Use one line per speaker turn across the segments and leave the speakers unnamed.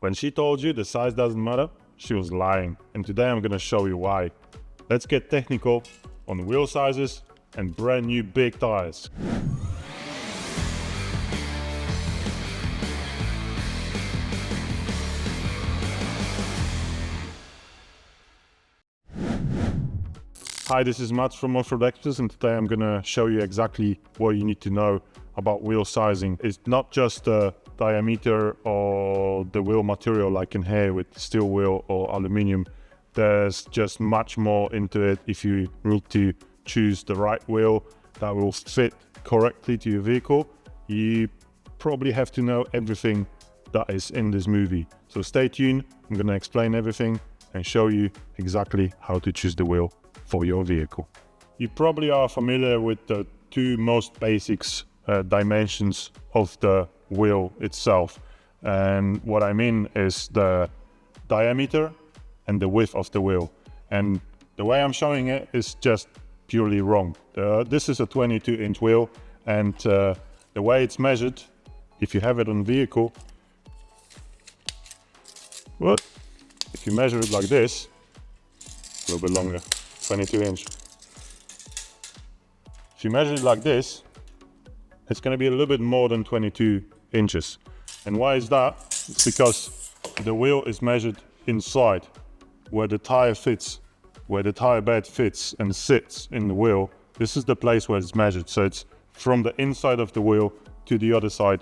When she told you the size doesn't matter, she was lying. And today I'm gonna show you why. Let's get technical on wheel sizes and brand new big tires. Hi, this is Mats from Offroad Backspace, and today I'm gonna show you exactly what you need to know about wheel sizing. It's not just the diameter or the wheel material like in here with steel wheel or aluminium. There's just much more into it. If you need to choose the right wheel that will fit correctly to your vehicle, you probably have to know everything that is in this movie. So stay tuned, I'm gonna explain everything and show you exactly how to choose the wheel for your vehicle. You probably are familiar with the two most basics dimensions of the wheel itself, and what I mean is the diameter and the width of the wheel. And the way I'm showing it is just purely wrong. This is a 22-inch wheel, and the way it's measured, if you have it on vehicle, if you measure it like this, a little bit longer, 22-inch. If you measure it like this, it's going to be a little bit more than 22 inches. And why is that? It's because the wheel is measured inside, where the tire fits, where the tire bed fits and sits in the wheel. This is the place where it's measured. So it's from the inside of the wheel to the other side,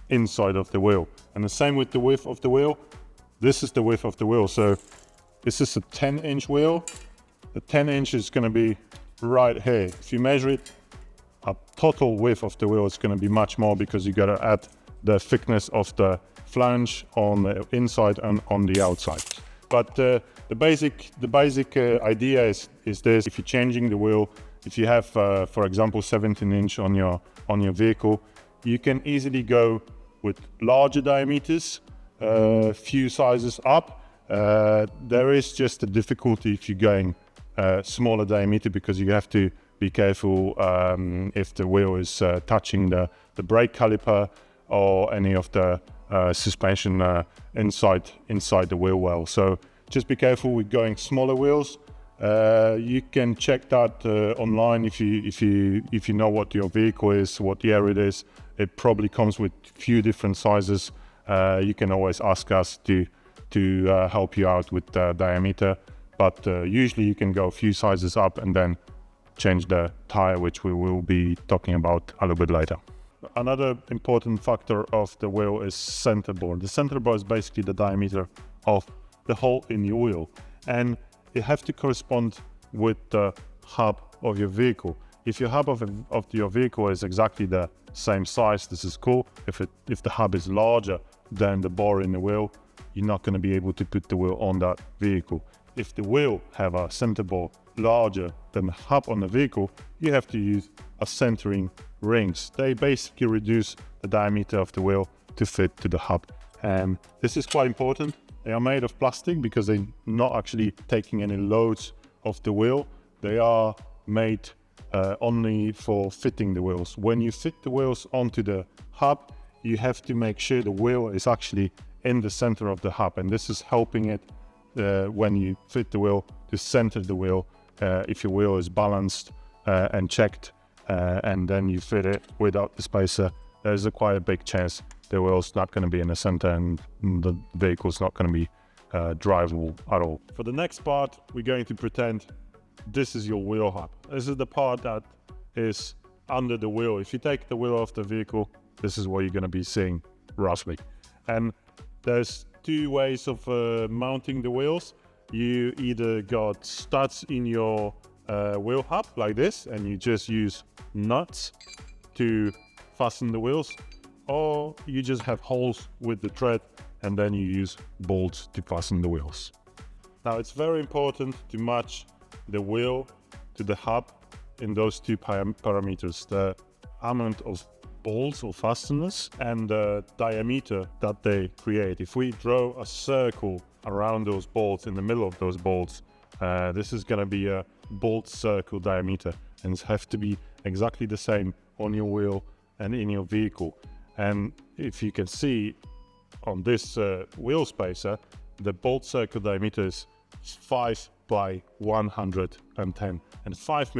inside of the wheel. And the same with the width of the wheel. This is the width of the wheel. So this is a 10-inch wheel. The 10 inch is going to be right here. If you measure it, a total width of the wheel is going to be much more, because you got to add the thickness of the flange on the inside and on the outside. But the basic idea is this: if you're changing the wheel, if you have, for example, 17-inch on your vehicle, you can easily go with larger diameters, few sizes up. There is just a difficulty if you're going smaller diameter, because you have to be careful if the wheel is touching the brake caliper or any of the suspension inside the wheel well. So just be careful with going smaller wheels. You can check that online if you know what your vehicle is, what year it is. It probably comes with few different sizes. You can always ask us to help you out with the diameter. But usually you can go a few sizes up and then change the tire, which we will be talking about a little bit later. Another important factor of the wheel is center bore. The center bore is basically the diameter of the hole in your wheel, and it has to correspond with the hub of your vehicle. If your hub of your vehicle is exactly the same size, this is cool. If the hub is larger than the bore in the wheel, you're not going to be able to put the wheel on that vehicle. If the wheel have a center bore larger than the hub on the vehicle, you have to use a centering rings. They basically reduce the diameter of the wheel to fit to the hub. And this is quite important. They are made of plastic because they're not actually taking any loads of the wheel. They are made only for fitting the wheels. When you fit the wheels onto the hub, you have to make sure the wheel is actually in the center of the hub, and this is helping it when you fit the wheel to center the wheel. If your wheel is balanced and checked, and then you fit it without the spacer, there's quite a big chance the wheel's not going to be in the center and the vehicle's not going to be drivable at all. For the next part, we're going to pretend this is your wheel hub. This is the part that is under the wheel. If you take the wheel off the vehicle, this is what you're going to be seeing roughly. And there's two ways of mounting the wheels. You either got studs in your wheel hub like this, and you just use nuts to fasten the wheels, or you just have holes with the thread and then you use bolts to fasten the wheels. Now it's very important to match the wheel to the hub in those two parameters: the amount of bolts or fasteners and the diameter that they create. If we draw a circle around those bolts, in the middle of those bolts, this is going to be a bolt circle diameter, and it has to be exactly the same on your wheel and in your vehicle. And if you can see on this wheel spacer, the bolt circle diameter is 5 by 110, and 5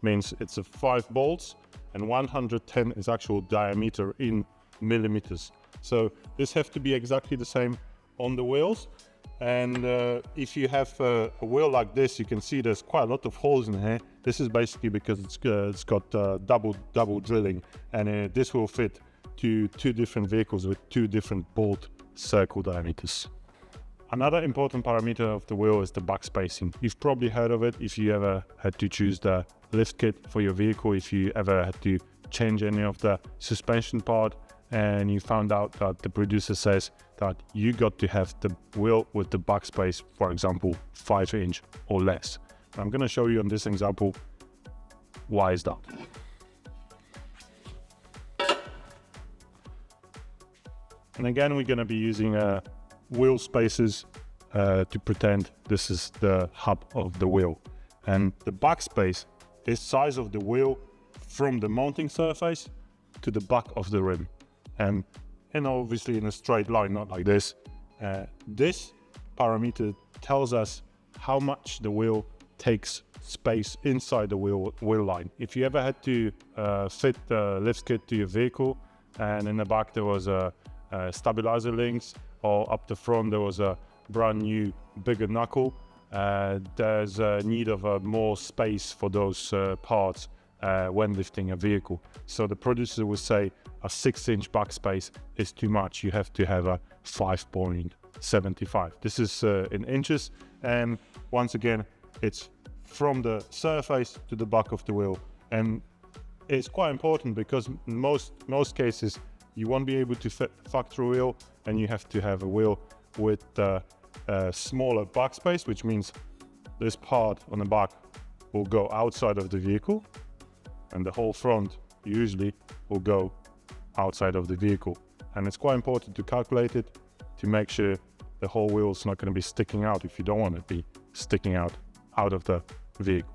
means it's a 5 bolts, and 110 is actual diameter in millimeters. So this has to be exactly the same on the wheels. And if you have a wheel like this, you can see there's quite a lot of holes in here. This is basically because it's got double drilling, and this will fit to 2 different vehicles with 2 different bolt circle diameters. Another important parameter of the wheel is the backspacing. You've probably heard of it if you ever had to choose the lift kit for your vehicle, if you ever had to change any of the suspension part, and you found out that the producer says that you got to have the wheel with the backspace, for example, 5 inch or less. And I'm going to show you on this example why is that. And again, we're going to be using wheel spacers to pretend this is the hub of the wheel. And the backspace is size of the wheel from the mounting surface to the back of the rim. And obviously in a straight line, not like this. This parameter tells us how much the wheel takes space inside the wheel line. If you ever had to fit the lift kit to your vehicle, and in the back there was a stabilizer links, or up the front there was a brand new bigger knuckle, there's a need of more space for those parts when lifting a vehicle. So the producer would say a 6-inch backspace is too much. You have to have a 5.75. This is in inches, and once again, it's from the surface to the back of the wheel. And it's quite important because in most cases you won't be able to fit factory wheel, and you have to have a wheel with a smaller backspace, which means this part on the back will go outside of the vehicle, and the whole front usually will go outside of the vehicle. And it's quite important to calculate it to make sure the whole wheel is not going to be sticking out if you don't want it to be sticking out of the vehicle.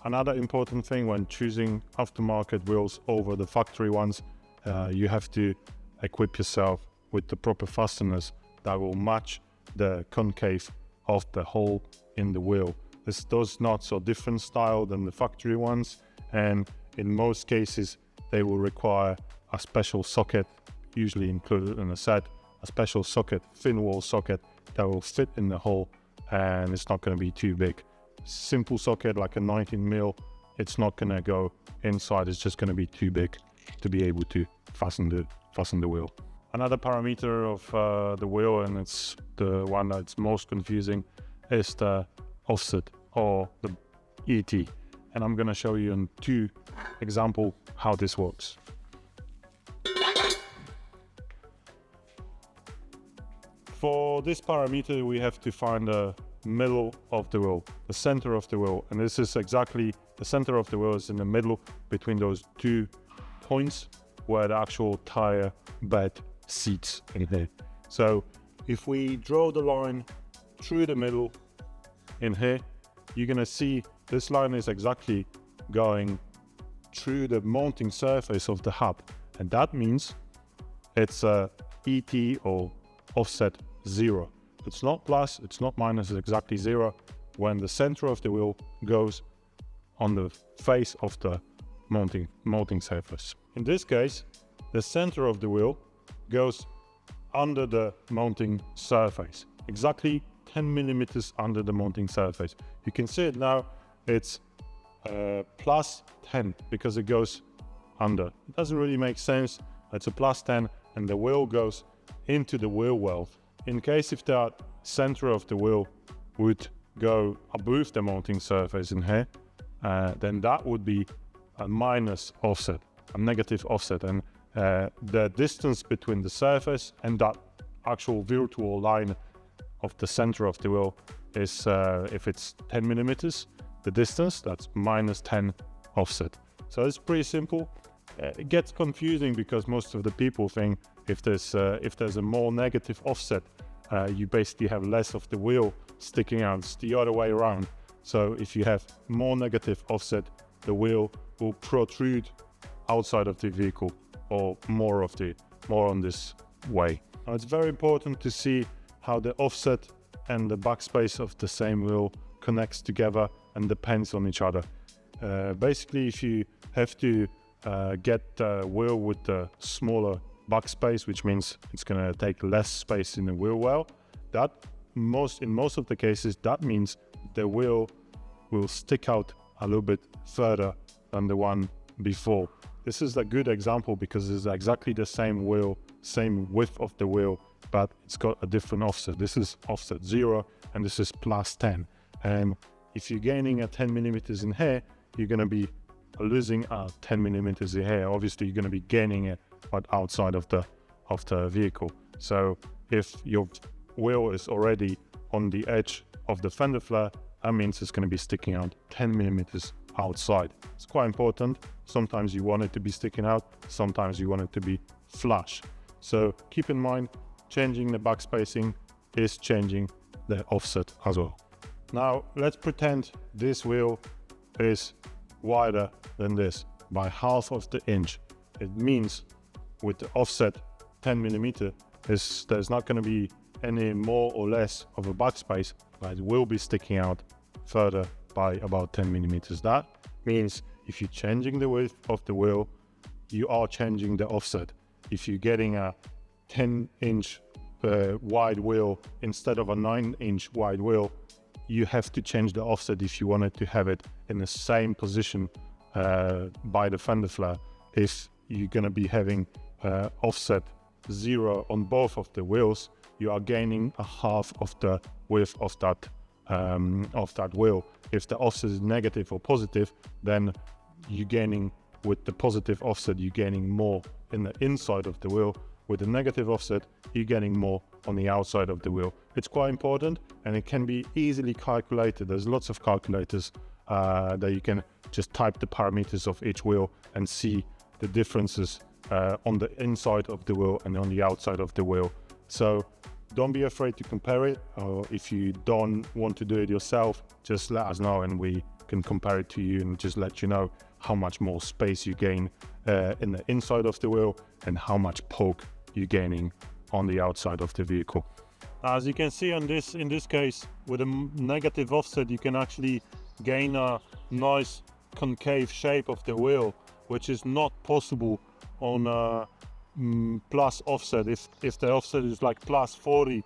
Another important thing when choosing aftermarket wheels over the factory ones, you have to equip yourself with the proper fasteners that will match the concave of the hole in the wheel. Those nuts are different style than the factory ones, and in most cases they will require a special socket, usually included in a set, a special socket, thin wall socket that will fit in the hole, and it's not going to be too big. Simple socket like a 19mm, it's not going to go inside, it's just going to be too big to be able to fasten the wheel. Another parameter of the wheel, and it's the one that's most confusing, is the offset or the ET. And I'm going to show you in 2 examples how this works. For this parameter, we have to find the middle of the wheel, the center of the wheel. And this is exactly the center of the wheel is in the middle between those 2 points where the actual tire bed sits in here. So if we draw the line through the middle in here, you're gonna see this line is exactly going through the mounting surface of the hub. And that means it's a ET or offset 0. It's not plus, it's not minus, it's exactly 0 when the center of the wheel goes on the face of the mounting surface. In this case, the center of the wheel goes under the mounting surface, exactly 10 millimeters under the mounting surface. You can see it now, it's plus 10 because it goes under. It doesn't really make sense. It's a plus 10 and the wheel goes into the wheel well. In case if the center of the wheel would go above the mounting surface in here, then that would be a minus offset, a negative offset, and the distance between the surface and that actual virtual line of the center of the wheel is, if it's 10 millimeters, the distance, that's minus 10 offset. So it's pretty simple. It gets confusing because most of the people think if there's a more negative offset, you basically have less of the wheel sticking out. It's the other way around. So if you have more negative offset, the wheel will protrude outside of the vehicle, or more on this way. Now it's very important to see how the offset and the backspace of the same wheel connects together and depends on each other. Basically, if you have to get the wheel with the smaller backspace, which means it's going to take less space in the wheel well, that in most of the cases that means the wheel will stick out a little bit further than the one before. This is a good example because it's exactly the same wheel, same width of the wheel, but it's got a different offset. This is offset 0 and this is plus 10. And if you're gaining a 10 millimeters in here, you're going to be losing 10 millimeters in here. Obviously you're going to be gaining it, but outside of the vehicle. So if your wheel is already on the edge of the fender flare, that means it's going to be sticking out 10 millimeters outside. It's quite important. Sometimes you want it to be sticking out, sometimes you want it to be flush. So keep in mind, changing the backspacing is changing the offset as well. Now let's pretend this wheel is wider than this by half of the inch. It means with the offset 10 millimeter, there's not going to be any more or less of a backspace, but it will be sticking out further by about 10 millimeters. That means if you're changing the width of the wheel, you are changing the offset. If you're getting a 10-inch wide wheel instead of a 9-inch wide wheel, you have to change the offset if you wanted to have it in the same position by the fender flare. If you're going to be having offset 0 on both of the wheels, you are gaining a half of the width of that wheel. If the offset is negative or positive, then you're gaining with the positive offset, you're gaining more in the inside of the wheel. With the negative offset, you're getting more on the outside of the wheel. It's quite important and it can be easily calculated. There's lots of calculators that you can just type the parameters of each wheel and see the differences on the inside of the wheel and on the outside of the wheel. So don't be afraid to compare it, or if you don't want to do it yourself, just let us know and we can compare it to you and just let you know how much more space you gain in the inside of the wheel and how much poke you're gaining on the outside of the vehicle. As you can see in this case, with a negative offset, you can actually gain a nice concave shape of the wheel, which is not possible on a plus offset. If the offset is like plus 40,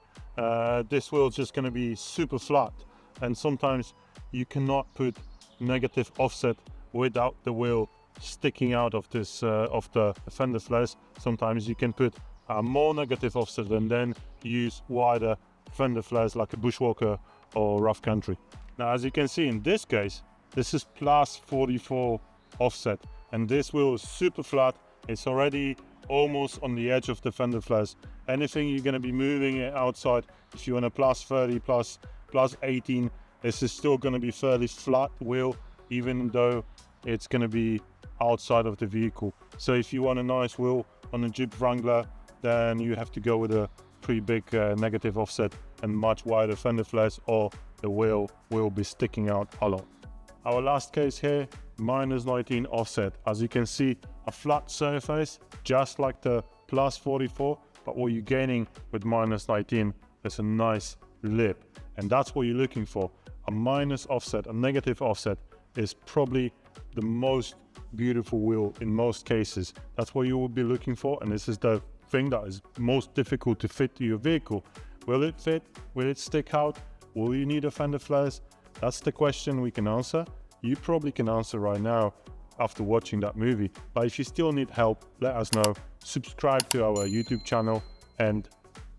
this wheel is just going to be super flat, and sometimes you cannot put negative offset without the wheel sticking out of this of the fender flares. Sometimes you can put a more negative offset and then use wider fender flares like a bushwalker or rough country. Now, as you can see in this case, this is plus 44 offset, and this wheel is super flat. It's already almost on the edge of the fender flares. Anything you're going to be moving it outside, if you want a plus 30, plus 18, this is still going to be fairly flat wheel, even though it's going to be outside of the vehicle. So if you want a nice wheel on a Jeep Wrangler, then you have to go with a pretty big negative offset and much wider fender flares, or the wheel will be sticking out a lot. Our last case here, minus 19 offset. As you can see, a flat surface, just like the plus 44, but what you're gaining with minus 19 is a nice lip, and that's what you're looking for. A minus offset, a negative offset, is probably the most beautiful wheel in most cases. That's what you will be looking for, and this is the thing that is most difficult to fit to your vehicle. Will it fit? Will it stick out? Will you need a fender flares? That's the question we can answer. You probably can answer right now after watching that movie, but if you still need help, let us know. Subscribe to our YouTube channel and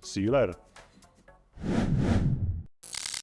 see you later.